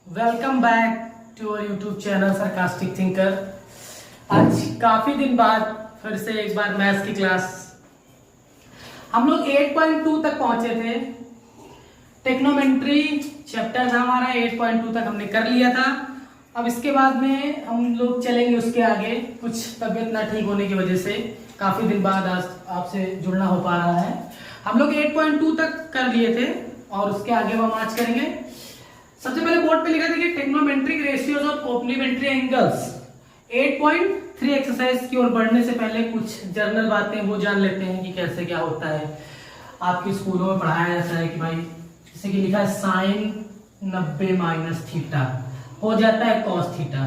Welcome back to our YouTube channel sarcastic thinker. आज काफी दिन बाद फिर से एक बार मैथ्स की क्लास। हम लोग 8.2 तक पहुंचे थे। टेक्नोमेट्री चैप्टर था हमारा, 8.2 तक हमने कर लिया था। अब इसके बाद में हम लोग चलेंगे उसके आगे। कुछ तबीयत ना ठीक होने की वजह से काफी दिन बाद आज आपसे जुड़ना हो पा रहा है। हम लोग 8.2 तक कर लिए थे और उसके आगे हम आज करेंगे। सबसे पहले बोर्ड पे लिखा था कि trigonometric ratios of complementary angles. 8.3 exercise की ओर बढ़ने से पहले कुछ जर्नल बातें वो जान लेते हैं कि कैसे क्या होता है। आपके स्कूलों में पढ़ाया जाता है कि भाई जैसे कि लिखा है साइन 90 माइनस थीटा हो जाता है कॉस थीटा।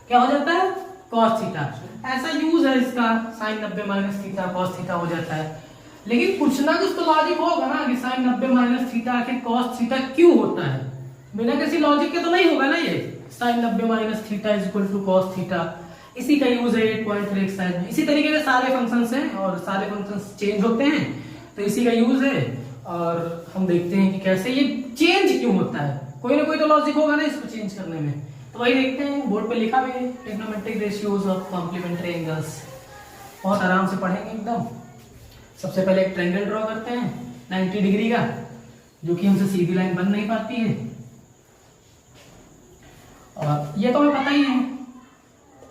क्या हो जाता है? Cos theta. ऐसा यूज है इसका, sine 90 minus theta cos theta हो जाता है। लेकिन कुछ ना कुछ तो लॉजिक होगा ना कि साइन 90 माइनस थीटा आखिर कॉस थीटा क्यों होता है। बिना किसी लॉजिक के तो नहीं होगा ना ये। Sine 90 minus theta is equal to cos theta, इसी का यूज है 8.3 एक्सरसाइज में। इसी तरीके के सारे फंक्शंस हैं और सारे फंक्शंस चेंज होते हैं, तो इसी का यूज है। और हम देखते हैं कि कैसे ये चेंज क्यों होता है। कोई ना कोई तो लॉजिक होगा ना इसको चेंज करने में, तो वही देखते हैं। बोर्ड पे लिखा भी है trigonometric ratios of complementary angles. बहुत आराम से पढ़ेंगे एकदम। सबसे पहले एक ट्रायंगल ड्रॉ करते हैं 90 डिग्री का, जो कि हमसे सीधी लाइन बन नहीं पाती है। और ये तो हमें पता ही है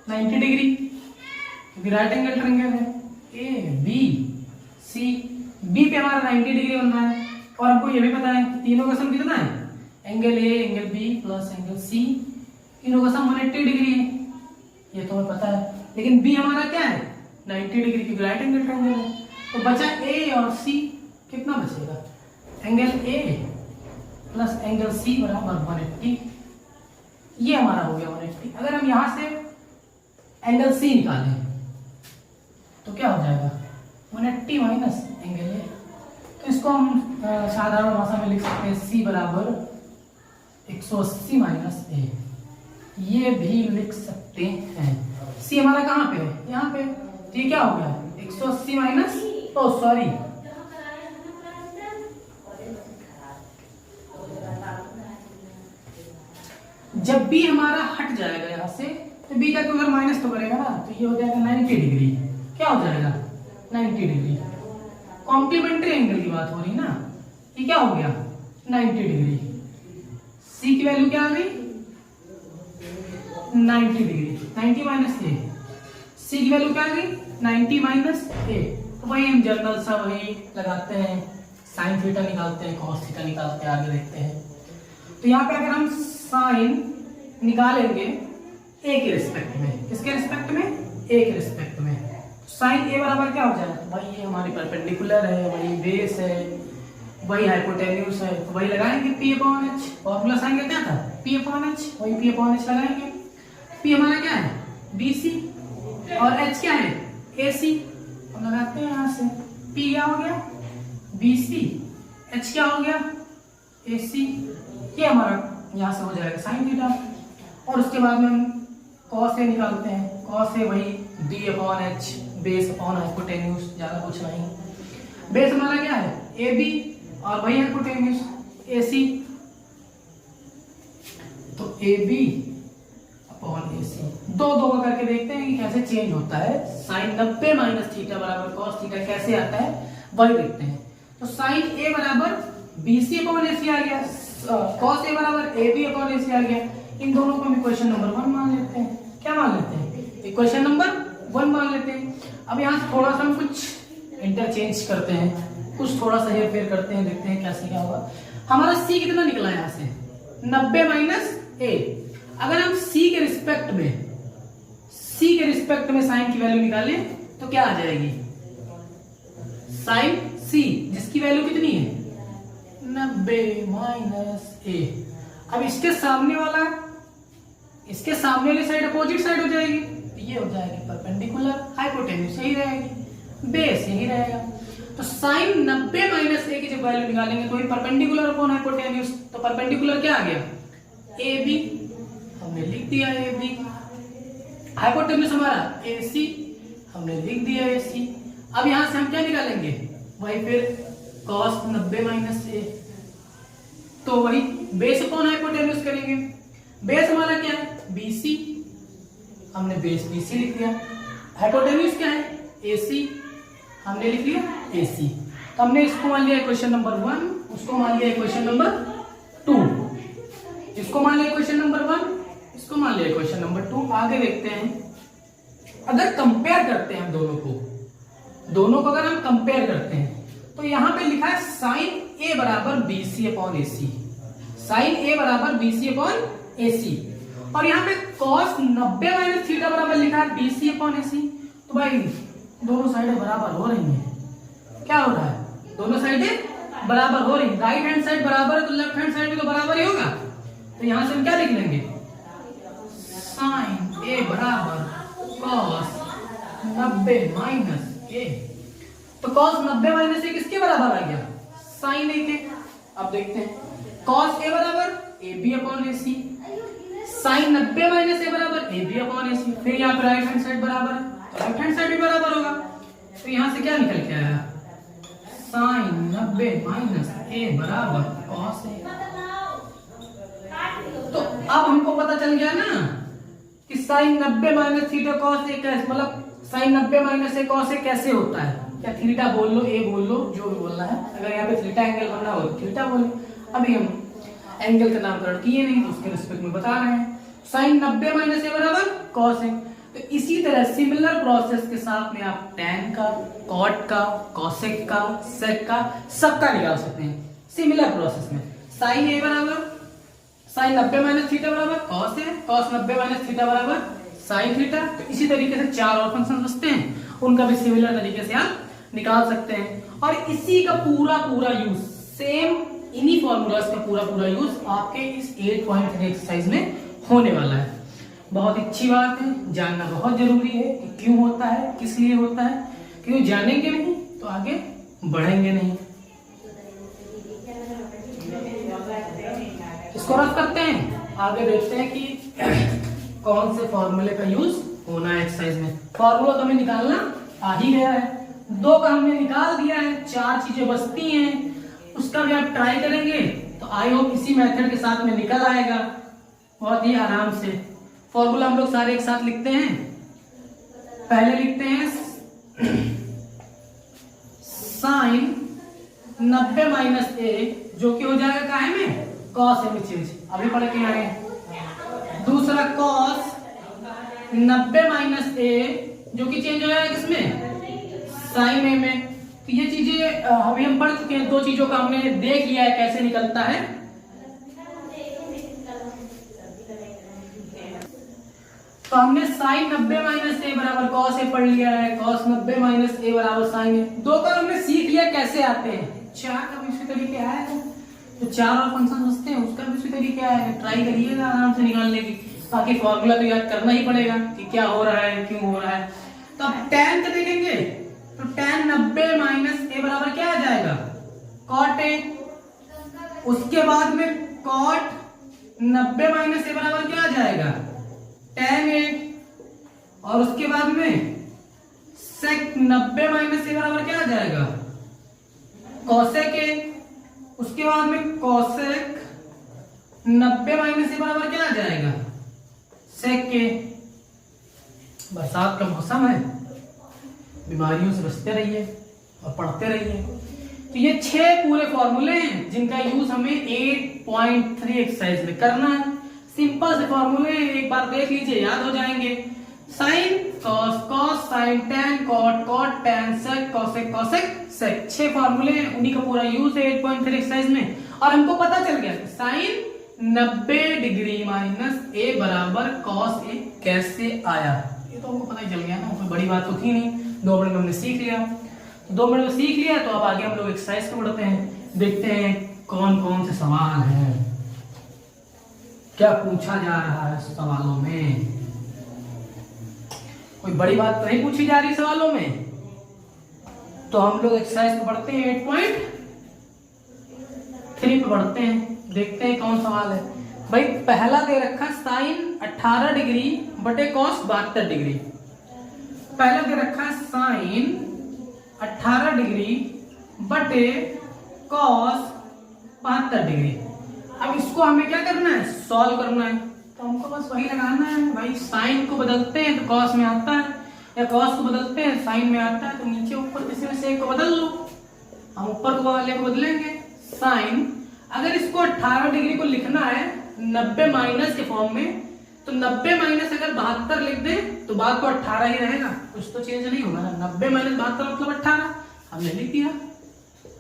90 डिग्री, क्योंकि राइट एंगल ट्रायंगल है। ए बी सी, बी पे हमारा 90 डिग्री बनना है। और हमको ये भी पता है कि तीनों का सम कितना है, angle A angle B plus angle C, तीनों का सम 180 डिग्री है। ये तो हमें पता है। लेकिन बी हमारा क्या है 90 डिग्री, क्योंकि राइट एंगल ट्रायंगल है। तो बचा ए और सी, कितना बचेगा, angle A plus angle C बराबर 180। ये हमारा हो गया 180। अगर हम यहां से एंगल सी निकालें तो क्या हो जाएगा 180 माइनस एंगल ए। तो इसको हम साधारण भाषा में लिख सकते हैं सी बराबर 180 माइनस ए। ये भी लिख सकते हैं। सी हमारा कहाँ पे है, यहाँ पे। तो ये क्या हो गया 180 माइनस, ओ सॉरी, जब बी हमारा हट जाएगा यहां से तो बी का अगर माइनस तो करेगा ना, तो ये हो जाएगा 90 डिग्री। क्या हो जाएगा 90 डिग्री। कॉम्प्लीमेंट्री एंगल की बात हो रही ना, ये क्या हो गया 90 डिग्री। सी की वैल्यू क्या आ गई 90 डिग्री। 90 माइनस ए, सी की वैल्यू क्या आ गई 90 माइनस ए। तो वही हम जनरल सा वही लगाते हैं, साइन थीटा निकालते हैं, कॉस थीटा निकालते हैं, आगे देखते हैं। तो यहाँ पे अगर हम साइन निकालेंगे ए के रिस्पेक्ट में, किसके रिस्पेक्ट में, ए के रिस्पेक्ट में, साइन ए बराबर क्या हो जाएगा, भाई ये हमारी परपेंडिकुलर है, वही बेस है, वही हाइपोटेन्यूज है, तो वही लगाएंगे P upon H. Formula sine का क्या था पी अपॉन एच, वही पी अपॉन एच लगाएंगे। पी हमारा क्या है बी सी और एच क्या है ए सी। हम लगाते हैं यहाँ से, पी क्या हो गया बी सी, एच क्या हो गया ए सी। ये हमारा यहाँ से हो जाएगा साइन थीटा। और उसके बाद में हम कॉस ए निकालते हैं। कॉस ए वही B upon H, base upon hypotenuse, ज्यादा कुछ नहीं। बेस हमारा क्या है ए बी और वही हाइपोटेन्यूज ए सी। तो ए बी अपॉन ए सी, दो का करके देखते हैं कि कैसे चेंज होता है। साइन 90 माइनस थीटा बराबर कॉस थीटा कैसे आता है वही देखते हैं। तो साइन ए बराबर बी सी अपॉन ए सी आ गया, कॉस ए बराबर ए बी अपॉन ए सी आ गया। इन दोनों को हम इक्वेशन नंबर 1 मान लेते हैं। क्या मान लेते हैं, इक्वेशन नंबर 1 मान लेते हैं। अब यहाँ से थोड़ा सा हम कुछ इंटरचेंज करते हैं, कुछ थोड़ा सा हेर फेर करते हैं, देखते हैं कैसे क्या होगा। हमारा सी कितना निकला यहाँ से 90 माइनस ए। अगर हम सी के रिस्पेक्ट में साइन की वैल्यू निकालें तो क्या आ जाएगी साइन सी, जिसकी वैल्यू कितनी है 90 माइनस ए। अब इसके सामने वाली साइड अपोजिट साइड हो जाएगी, ये हो जाएगी परपेंडिकुलर, हाइपोटेन्यूज यही रहेगी, बेस यही रहेगा। तो साइन 90 माइनस ए की जब वैल्यू निकालेंगे तो ये परपेंडिकुलर अपॉन हाइपोटेन्यूज। तो परपेंडिकुलर क्या आ गया ए बी, हमने लिख दिया ए बी। हाइपोटेन्यूज हमारा ए सी, हमने लिख दिया ए सी। अब यहां से हम क्या निकालेंगे, वही फिर cos 90 माइनस ए, तो वही बेस अपॉन हाइपोटेन्यूज करेंगे। बेस हमारा क्या है, BC, हमने बेस BC लिख दिया। हाइपोटेन्यूज क्या है, AC, हमने लिख लिया AC। तो हमने इसको मान लिया इक्वेशन नंबर 1, उसको मान लिया इक्वेशन नंबर 2, इसको मान लिया इक्वेशन नंबर 1, इसको मान लिया इक्वेशन नंबर 2। आगे देखते हैं, अगर कंपेयर करते हैं हम दोनों को अगर हम कंपेयर करते हैं तो यहां पे लिखा है साइन A बराबर BC upon AC, sine A बराबर BC अपॉन AC, और यहाँ पे cos 90 माइनस थीटा बराबर लिखा है BC अपॉन AC। तो भाई दोनों साइडें बराबर हो रही हैं, क्या हो रहा है, दोनों साइडें बराबर हो रही, राइट हैंड साइड बराबर है तो लेफ्ट हैंड साइड भी तो बराबर ही होगा। तो यहां से हम क्या लिख लेंगे, साइन A बराबर cos 90 माइनस A। तो cos 90 माइनस A किसके बराबर आ गया, साइन A के। अब देखते हैं, cos A बराबर AB upon AC, sine 90 minus A बराबर AB अपॉन AC। फिर यहाँ पे राइट हैंड साइड बराबर है तो लेफ्ट हैंड साइड भी बराबर होगा। तो यहां से क्या निकल के आया, साइन 90 माइनस A बराबर cos A। तो अब हमको पता चल गया ना कि साइन 90 माइनस थीटा cos A कैसे, मतलब sine 90 minus A cos A कैसे होता है, या थीटा बोल लो, A बोल लो, जो भी बोलना है। अगर यहाँ पे थीटा एंगल बनना हो तो थीटा बोले। अभी हम एंगल का नामकरण किए नहीं तो उसके रिस्पेक्ट में बता रहे हैं। साइन 90 माइनस A बराबर cos A। तो इसी तरह सिमिलर प्रोसेस के साथ में आप tan का, cot का, cosec का, sec का, सबका निकाल सकते हैं सिमिलर प्रोसेस में। साइन A बराबर साइन 90 माइनस थीटा बराबर cos A, cos 90 minus theta बराबर साइन थीटा। तो इसी तरीके से 4 और फंक्शन बचते हैं, उनका भी सिमिलर तरीके से आप निकाल सकते हैं। और इसी का पूरा यूज, सेम इन्हीं फॉर्मूलाज का पूरा यूज आपके इस 8.3 एक्सरसाइज में होने वाला है। बहुत अच्छी बात है, जानना बहुत जरूरी है कि क्यों होता है, किस लिए होता है, क्यों जानेंगे नहीं तो आगे बढ़ेंगे नहीं। इसको रख करते हैं, आगे देखते हैं कि कौन से फॉर्मूले का यूज होना है एक्सरसाइज में। फॉर्मूला तो हमें निकालना आ ही गया है, 2 का हमने निकाल दिया है, 4 चीजें बचती हैं, उसका भी आप ट्राई करेंगे तो आई होप इसी मेथड के साथ में निकल आएगा बहुत ही आराम से। फॉर्मूला हम लोग सारे एक साथ लिखते हैं। पहले लिखते हैं साइन 90 माइनस A, जो कि हो जाएगा काहे में, cos A में चेंज, अभी पढ़ के आए हैं। दूसरा cos 90 माइनस A, जो कि चेंज हो जाएगा किसमें, साइन A में। तो ये चीजें अभी हम पढ़ चुके हैं, 2 चीजों का हमने देख लिया है कैसे निकलता है। तो हमने साइन 90 माइनस A बराबर cos A पढ़ लिया है, cos 90 माइनस A बराबर साइन A। 2 का हमने सीख लिया कैसे आते हैं, 4 का भी इसी तरीके आया है, तो 4 और फंक्शन बचते हैं, उसका भी इसी तरीके आया है। ट्राई करिएगा आराम से निकालने की, बाकी फॉर्मूला तो याद करना ही पड़ेगा कि क्या हो रहा है, क्यों हो रहा है। तो अब tan का देखेंगे तो tan 90 माइनस A बराबर क्या आ जाएगा, cot A। उसके बाद में cot 90 माइनस A बराबर क्या आ जाएगा, tan A। और उसके बाद में sec 90 माइनस A बराबर क्या आ जाएगा, cosec A। उसके बाद में cosec 90 माइनस A बराबर क्या आ जाएगा, sec A। बरसात का मौसम है, बीमारियों से बचते रहिए और पढ़ते रहिए। तो ये 6 पूरे फॉर्मूले हैं जिनका यूज हमें 8.3 एक्सरसाइज में करना है। सिंपल से फॉर्मूले, एक बार देख लीजिए, याद हो जाएंगे। साइन cos, cos साइन, tan cot, cot tan, sec cosec, cosec sec, 6 फॉर्मूले हैं, उन्हीं का पूरा यूज है 8.3 एक्सरसाइज में। और हमको पता चल गया साइन 90 डिग्री माइनस A बराबर cos A कैसे आया, ये तो हमको पता ही चल गया ना, कोई बड़ी बात तो थी नहीं, 2 मिनट में हमने सीख लिया। 2 मिनट में सीख लिया तो अब आगे हम लोग एक्सरसाइज को बढ़ते हैं, देखते हैं कौन कौन से सवाल हैं, क्या पूछा जा रहा है सवालों में। कोई बड़ी बात तो नहीं पूछी जा रही सवालों में, तो हम लोग एक्सरसाइज को बढ़ते हैं, 8.3 पे बढ़ते हैं, देखते हैं कौन सवाल है। भाई पहला दे रखा साइन 18 डिग्री बटे कॉस 72 डिग्री। पहला दे रखा साइन 18 डिग्री बटे कॉस 72 डिग्री। अब इसको हमें क्या करना है, सॉल्व करना है। तो हमको बस वही लगाना है भाई, साइन को बदलते हैं तो कॉस में आता है, या कॉस को बदलते हैं साइन में आता है, तो नीचे ऊपर किसी में से एक को बदल लो। हम ऊपर वाले को बदलेंगे साइन। अगर इसको 18 डिग्री को लिखना है 90 माइनस के फॉर्म में, तो 90 माइनस अगर 72 लिख दे तो बात तो 18 ही रहेगा, कुछ तो चेंज नहीं होगा ना। 90 माइनस 72 मतलब 18, हमने लिख दिया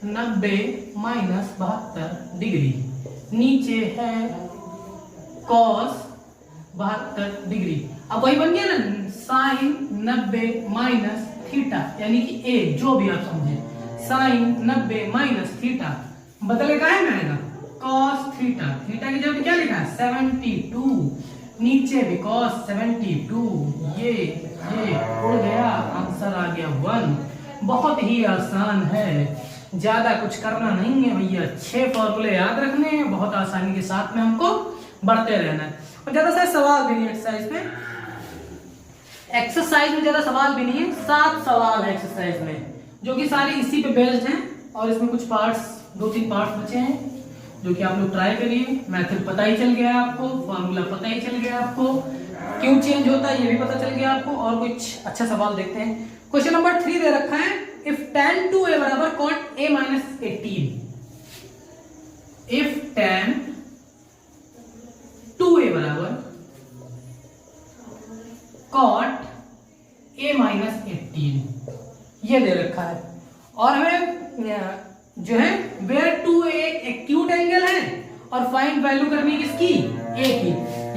90 माइनस 72 डिग्री, नीचे है कॉस 72 डिग्री। अब वही बन गया ना साइन 90 माइनस थीटा, यानी कि ए, जो भी आप समझे, साइन 90 माइनस थीटा बदले काहे में आएगा कॉस थीटा। थीटा की जगह क्या लिखा है 72, नीचे भी कॉस 72, ये उड़ गया, आंसर आ गया 1। बहुत ही आसान है, ज्यादा कुछ करना नहीं है भैया, 6 फॉर्मूले याद रखने हैं, बहुत आसानी के साथ में हमको बढ़ते रहना है। और ज्यादा से सवाल भी नहीं एक्सरसाइज में, एक्सरसाइज में ज्यादा सवाल भी नहीं है, 7 सवाल है एक्सरसाइज में, जो कि सारे इसी पे बेस्ड हैं। और इसमें कुछ पार्ट्स, 2-3 पार्ट्स बचे हैं, जो कि आप लोग ट्राई करिए। मेथड पता ही चल गया है आपको, फॉर्मूला पता ही चल गया आपको, क्यों चेंज होता है ये भी पता चल गया आपको। और कुछ अच्छा सवाल देखते हैं। क्वेश्चन नंबर 3 दे रखा है, इफ tan 2a बराबर cot a minus 18, if tan 2a बराबर cot a minus 18 ये दे रखा है। और हमें जो है where 2a एक एक्यूट एंगल है और फाइंड वैल्यू करनी है किसकी, a की।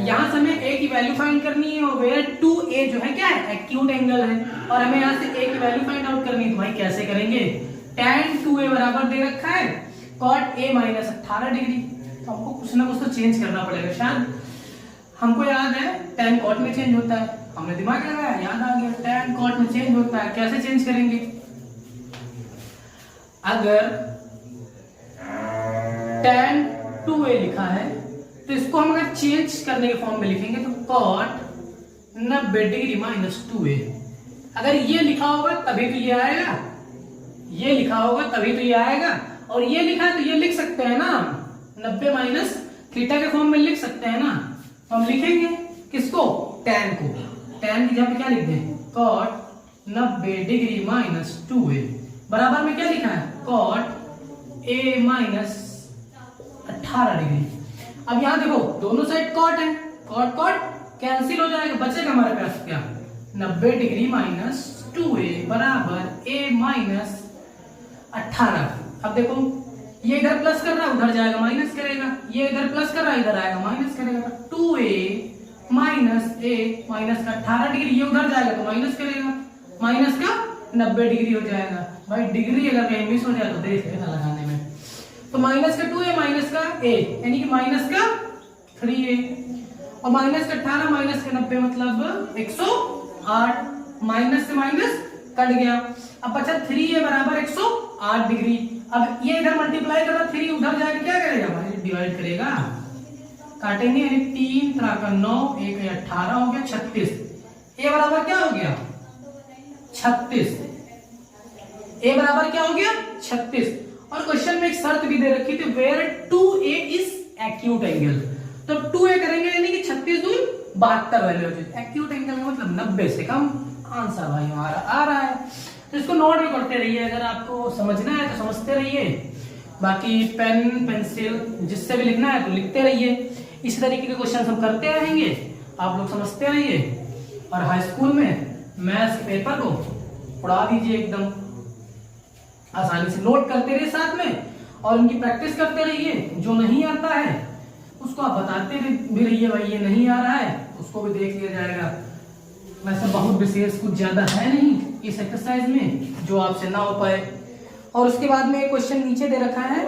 यहां से हमें a की वैल्यू फाइंड करनी है, और where 2a जो है क्या है एक्यूट एंगल है, और हमें यहां से a की वैल्यू फाइंड आउट करनी है। तो भाई कैसे करेंगे, tan 2a बराबर दे रखा है cot a माइनस 18 डिग्री, तो हमको कुछ ना कुछ तो चेंज करना पड़ेगा। शायद हमको याद है tan cot में चेंज होता है, हमने दिमाग लगाया याद आ गया, tan cot में चेंज होता है। कैसे चेंज करेंगे, अगर tan 2a लिखा है तो इसको हम अगर चेंज करने के फॉर्म में लिखेंगे तो cot 90 डिग्री माइनस 2a। अगर ये लिखा होगा तभी तो ये आएगा, ये लिखा होगा तभी तो ये आएगा, और ये लिखा है तो ये लिख सकते हैं ना 90 माइनस थीटा के फॉर्म में लिख सकते हैं ना। तो हम लिखेंगे किसको, tan को, tan की जगह क्या लिख दें cot 90 डिग्री माइनस 2a बराबर में क्या लिखा है cot a माइनस 18 डिग्री। अब यहां देखो दोनों साइड cot है, cot cot कैंसिल हो जाएगा, बचेगा हमारे पास क्या 90 डिग्री माइनस 2a बराबर a माइनस 18। अब देखो ये इधर प्लस कर रहा है उधर जाएगा माइनस करेगा, ये इधर प्लस कर रहा है इधर आएगा माइनस करेगा, 2a माइनस a माइनस का 18 डिग्री, ये उधर जाएगा तो माइनस करेगा, माइनस का 90 डिग्री हो जाएगा। भाई डिग्री अगर कहीं मिस हो जाए तो देख लेना लगाने में। तो माइनस का 2a माइनस का a यानी कि माइनस का 3a, और माइनस का 18 माइनस का 90 मतलब 108, माइनस से माइनस कट गया। अब बचा 3a बराबर 108 डिग्री। अब ये इधर मल्टीप्लाई करना, 3 उधर जाके क्या करेगा भाई डिवाइड करेगा, काटेंगे यानी 3 3 का 9, 1 18 हो गया 36। a बराबर क्या हो गया 36, a बराबर क्या हो गया 36। और क्वेश्चन में एक शर्त भी दे रखी थी where 2a is acute angle, तो 2a करेंगे यानी कि 36 दूर 72 वैल्यू हो जाएगी। एक्यूट एंगल का मतलब 90 से कम, आंसर भाई हमारा आ रहा है। तो इसको नोट भी करते रहिए, अगर आपको समझना है तो समझते रहिए, बाकी पेन पेंसिल जिससे भी लिखना है तो लिखते रहिए। इस तरीके के क्वेश्चन हम करते रहेंगे, आप लोग समझते रहिए, और हाई स्कूल में मैथ्स के पेपर को उड़ा दीजिए एकदम आसानी से, नोट करते रहिए साथ में, और उनकी प्रैक्टिस करते रहिए। जो नहीं आता है उसको आप बताते भी रहिए, भाई ये नहीं आ रहा है उसको भी देख लिया जाएगा। वैसे बहुत विशेष कुछ ज्यादा है नहीं इस एक्सरसाइज में जो आपसे ना हो पाए। और उसके बाद में क्वेश्चन नीचे दे रखा है,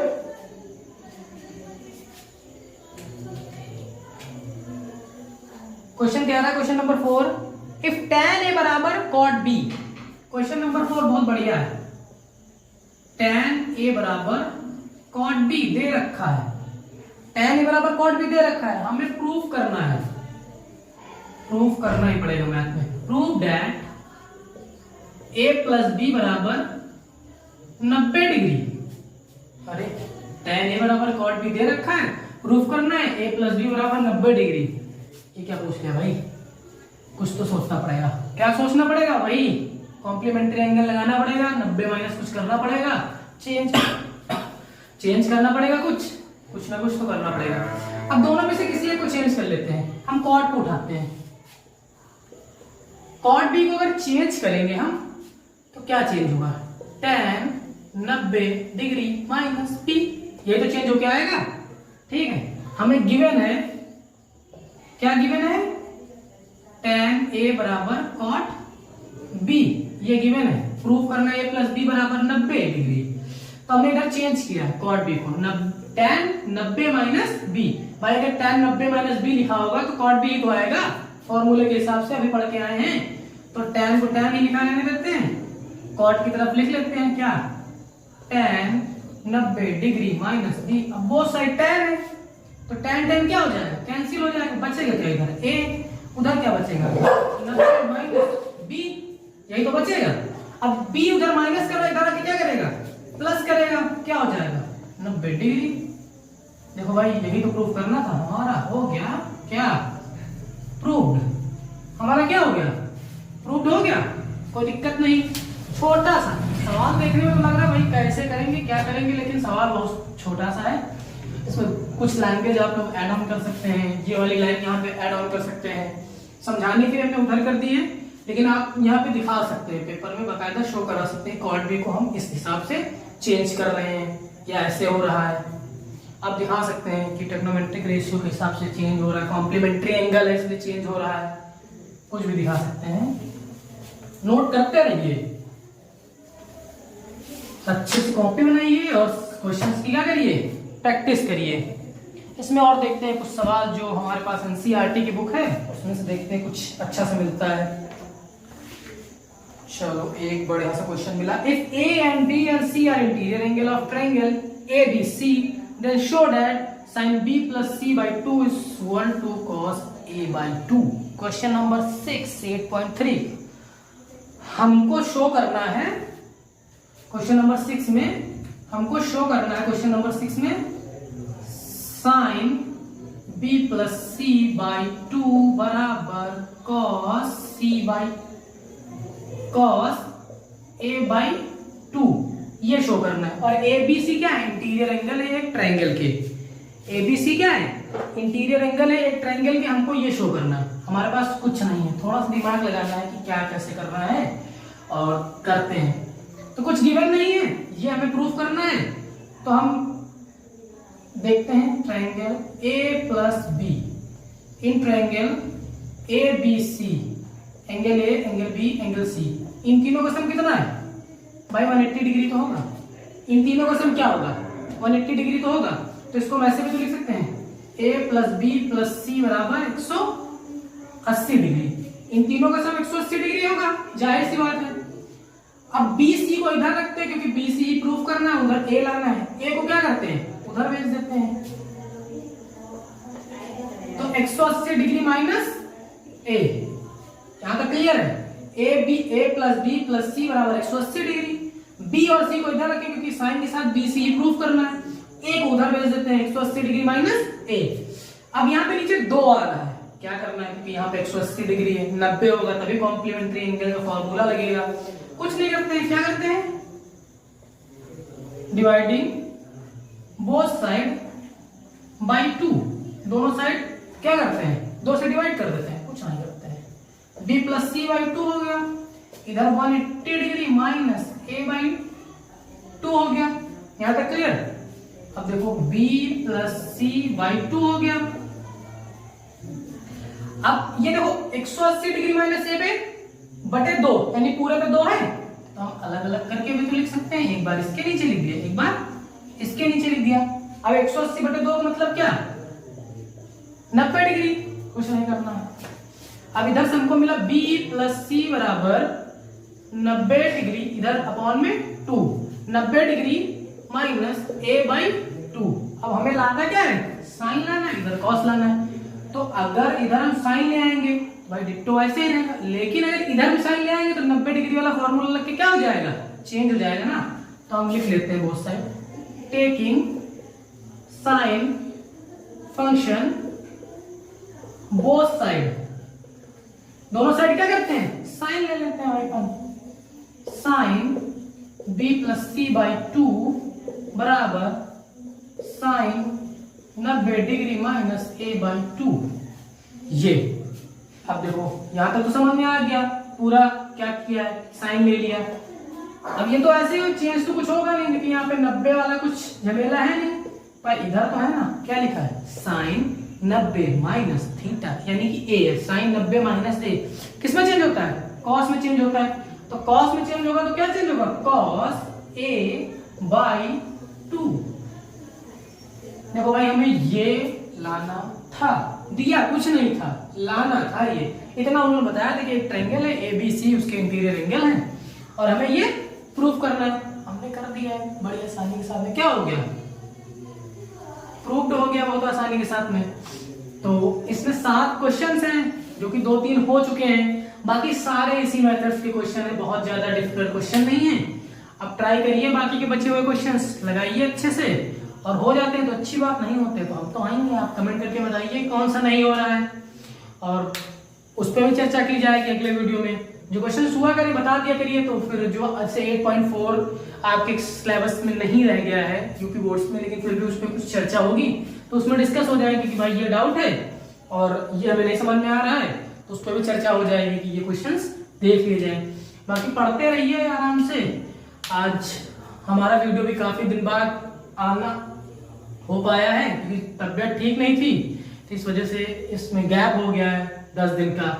क्वेश्चन कह रहा है question number 4, if tan a बराबर cot b। क्वेश्चन नंबर 4 बहुत बढ़िया है, tan a बराबर cot b दे रखा है, tan a बराबर cot b दे रखा है, हमें प्रूफ करना है, प्रूफ करना ही पड़ेगा मैथ में। Prove that a plus b बराबर 90 डिग्री। अरे tan a बराबर cot b दे रखा है, प्रूफ करना है ए प्लस बी बराबर 90 डिग्री। ये क्या पूछ लिया भाई, कुछ तो सोचना पड़ेगा। क्या सोचना पड़ेगा भाई, कॉम्प्लीमेंट्री एंगल लगाना पड़ेगा, 90 माइनस कुछ करना पड़ेगा, चेंज करना पड़ेगा, कुछ ना कुछ तो करना पड़ेगा। अब दोनों में से किसी एक को चेंज कर लेते हैं। हम कॉट को उठाते हैं, कॉट बी को अगर चेंज करेंगे हम तो क्या चेंज होगा, tan 90 डिग्री माइनस बी, ये तो चेंज होके आएगा। ठीक है, हमें गिवन है, क्या गिवन है, tan a बराबर cot b, ये गिवन है। प्रूफ करना है a प्लस बी बराबर 90 डिग्री, तो हमने इधर चेंज किया cot b को tan 90 माइनस बी। भाई अगर tan 90 माइनस बी लिखा होगा तो cot b तो आएगा, फॉर्मूले के हिसाब से अभी पढ़ के आए हैं, तो tan को tan ही निकालने देते हैं, cot की तरफ लिख लेते हैं क्या, tan 90 डिग्री माइनस बी। अब वो साइड tan है तो tan क्या हो जाएगा, कैंसिल हो जाएगा, बचेगा क्या इधर a, उधर क्या बचेगा 90 माइनस बी, यही तो बचेगा। अब b उधर माइनस कर रहा है, इधर आके क्या करेगा, प्लस करेगा, क्या हो जाएगा 90 डिग्री। देखो भाई यही तो प्रूफ करना था, हमारा हो गया क्या, प्रूव्ड। हमारा क्या हो गया, प्रूव्ड हो गया, कोई दिक्कत नहीं। छोटा सा सवाल देखने में लग रहा है भाई कैसे करेंगे क्या करेंगे, लेकिन सवाल बहुत छोटा सा है। इसमें कुछ लैंग्वेज आप लोग ऐड ऑन कर सकते हैं, ये वाली लाइन यहाँ पे ऐड ऑन कर सकते हैं। समझाने के लिए हमने उधर कर दिए, लेकिन आप यहाँ पे दिखा सकते हैं, पेपर में बाकायदा शो करा सकते हैं कॉट बी को हम इस हिसाब से चेंज कर रहे हैं या ऐसे हो रहा है। आप दिखा सकते हैं कि टेक्नोमेट्रिक रेशियो के हिसाब से चेंज हो रहा है, कॉम्प्लीमेंट्री एंगल है इसलिए चेंज हो रहा है, कुछ भी दिखा सकते हैं। नोट करते रहिए, अच्छे से कॉपी बनाइए और क्वेश्चंस की क्या करिए, प्रैक्टिस करिए। इसमें और देखते हैं कुछ सवाल जो हमारे पास एनसीईआरटी की बुक है उसमें से देखते हैं कुछ अच्छा से मिलता है। चलो एक बढ़िया सा क्वेश्चन मिला, if A and B and C are interior angle of triangle ABC, then show that sin B plus C by 2 is equal to cos A by 2। Question number 6 8.3 हमको शो करना है, क्वेश्चन नंबर 6 में हमको show करना है, question number 6 में sin B plus C by 2 बराबर cos A by 2 ये शो करना है। और ABC क्या है, इंटीरियर एंगल है एक ट्रायंगल के, ABC क्या है, इंटीरियर एंगल है एक ट्रायंगल के, हमको ये शो करना है। हमारे पास कुछ नहीं है, थोड़ा सा दिमाग लगाना है कि क्या कैसे करना है और करते हैं। तो कुछ गिवन नहीं है, ये हमें प्रूफ करना है, तो हम देखते हैं triangle A plus B, in triangle ABC, angle A angle B angle C, इन तीनों का सम कितना है भाई 180 डिग्री तो होगा। इन तीनों का सम क्या होगा 180 डिग्री तो होगा, तो इसको हम ऐसे भी तो लिख सकते हैं A plus B plus C बराबर 180 डिग्री। इन तीनों का सम 180 डिग्री होगा, जाहिर सी बात है। अब BC को इधर रखते हैं क्योंकि BC प्रूफ करना है, उधर A लाना है, A को क्या करते हैं उधर भेज देते हैं, तो 180 डिग्री माइनस A, यहां तक क्लियर है। A plus B plus C बराबर 180 डिग्री। B और C को इधर रखें क्योंकि साइन के साथ BC ही प्रूफ करना है, A को उधर भेज देते हैं 180 डिग्री माइनस A। अब यहाँ पे नीचे 2 आ रहा है, क्या करना है क्योंकि यहाँ पे 180 डिग्री है, 90 होगा तभी कॉम्प्लीमेंट्री एंगल का फॉर्मूला लगेगा। कुछ नहीं करते हैं, क्या करते हैं डिवाइडिंग बोथ साइड बाय 2, दोनों साइड क्या करते हैं 2 से डिवाइड कर देते हैं, कुछ नहीं करते हैं। B प्लस C बाई 2 हो गया, इधर 180 डिग्री माइनस A बाई 2 हो गया, यहां तक क्लियर। अब देखो B प्लस C बाई 2 हो गया। अब ये देखो 180 डिग्री माइनस A पे बटे 2 यानी पूरे पे 2 है, तो हम अलग अलग करके भी तो लिख सकते हैं। एक बार इसके नीचे लिख दिया, एक बार इसके नीचे लिख दिया। अब 180 बटे 2 मतलब क्या 90 डिग्री, कुछ नहीं करना है। अब इधर से हमको मिला B प्लस C बराबर 90 डिग्री, इधर अपॉन में 2, 90 डिग्री माइनस A बाई 2। अब हमें लाना क्या है साइन लाना है, इधर कॉस लाना है। तो अगर इधर हम साइन ले आएंगे भाई डिट्टो ऐसे ही रहेगा, लेकिन अगर इधर भी साइन ले आएंगे तो 90 डिग्री वाला फॉर्मूला लग के क्या हो जाएगा चेंज हो जाएगा ना। तो हम लिख लेते हैं both side taking sine function both side, दोनों साइड क्या करते हैं, साइन ले लेते हैं भाई अपन, sine b plus c by 2 बराबर sine 90 degree minus a by 2। ये अब देखो यहां तक तो समझ में आ गया, पूरा क्या किया है, साइन ले लिया। अब ये तो ऐसे ही चेंज तो कुछ होगा नहीं, क्योंकि यहाँ पे 90 वाला कुछ झमेला है नहीं, पर इधर तो है ना, क्या लिखा है, साइन 90 माइनस थीटा, यानी कि a है, साइन 90 माइनस a किस में चेंज होता है, कॉस में चेंज होता है। तो कॉस में चेंज होगा तो क्या चेंज होगा, कॉस a बाई 2। देखो भाई हमें ये लाना था, दिया कुछ नहीं था, लाना था ये, इतना उन्होंने बताया था कि एक ट्रायंगल है ABC, उसके इंटीरियर एंगल है और हमें ये प्रूफ करना है, हमने कर दिया है बड़ी आसानी के साथ में। क्या हो गया, प्रूफ्ड हो गया बहुत आसानी के साथ में। तो इसमें 7 क्वेश्चंस हैं जो कि 2-3 हो चुके हैं, बाकी सारे इसी मेथड्स के क्वेश्चन है, बहुत ज्यादा डिफिकल्ट क्वेश्चन नहीं है। अब ट्राई करिए, बाकी के बचे हुए क्वेश्चंस लगाइए अच्छे से, और हो जाते हैं तो अच्छी बात, नहीं होते तो हम तो आएंगे, आप कमेंट करके बताइए कौन सा नहीं हो रहा है, और उस पर भी चर्चा की जाएगी अगले वीडियो में। जो क्वेश्चन हुआ करें बता दिया करिए, तो फिर जो अच्छे 8.4 आपके सिलेबस में नहीं रह गया है यूपी बोर्ड्स में, लेकिन फिर भी उस पर कुछ चर्चा होगी तो उसमें डिस्कस हो जाएगी कि भाई ये डाउट है और ये हमें नहीं समझ में आ रहा है, तो उस पर भी चर्चा हो जाएगी कि ये क्वेश्चंस देख लिए जाए। बाकी पढ़ते रहिए आराम से। आज हमारा वीडियो भी काफी दिन बाद आना हो पाया है, क्योंकि तबीयत ठीक नहीं थी, तो इस वजह से इसमें गैप हो गया है 10 दिन का।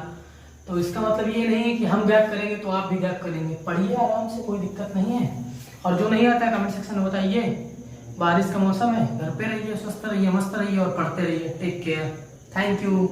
तो इसका मतलब ये नहीं है कि हम गैप करेंगे तो आप भी गैप करेंगे, पढ़िए आराम से, कोई दिक्कत नहीं है। और जो नहीं आता है कमेंट सेक्शन में बताइए। बारिश का मौसम है, घर पे रहिए, स्वस्थ रहिए, मस्त रहिए और पढ़ते रहिए। Take care, thank you.